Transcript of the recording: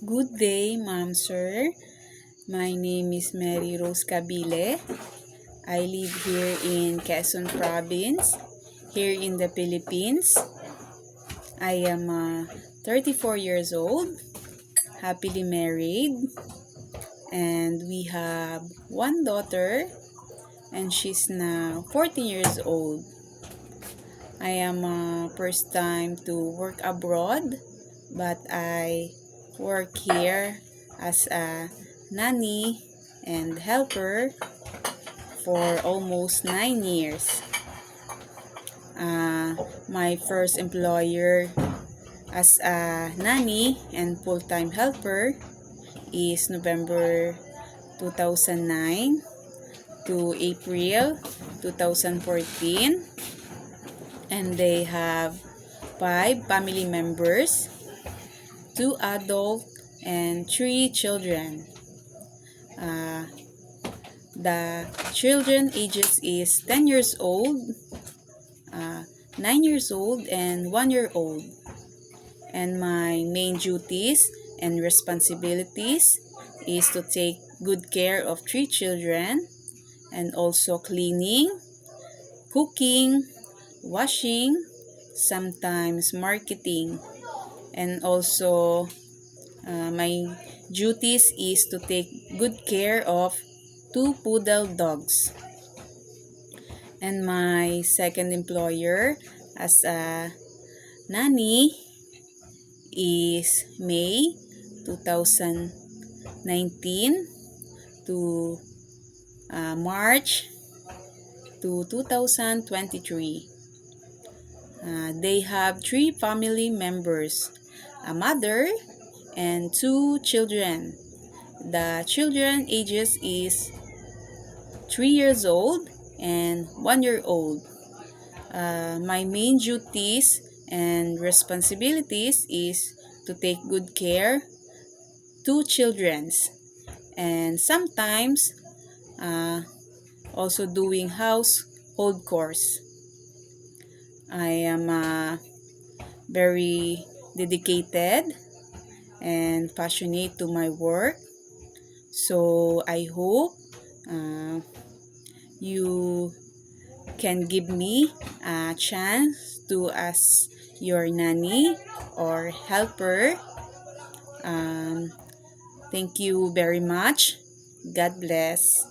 Good day, ma'am, sir. My name is Mary Rose Cabile. I live here in Quezon Province, here in the Philippines. I am 34 years old, happily married, and we have one daughter, and she's now 14 years old. I am first time to work abroad, but I work here as a nanny and helper for almost 9 years. My first employer as a nanny and full-time helper is November 2009 to April 2014, and they have 5 family members, 2 adults and 3 children. The children ages is 10 years old, 9 years old, and 1 year old. And my main duties and responsibilities is to take good care of 3 children, and also cleaning, cooking, washing, sometimes marketing, and also my duties is to take good care of 2 poodle dogs. And my second employer as a nanny is May 2019 to March to 2023. They have 3 family members, a mother and 2 children. The children ages is 3 years old and 1 year old. My main duties and responsibilities is to take good care 2 childrens, and sometimes also doing household chores. I am very dedicated and passionate to my work, so I hope you can give me a chance to as your nanny or helper. Thank you very much. God bless.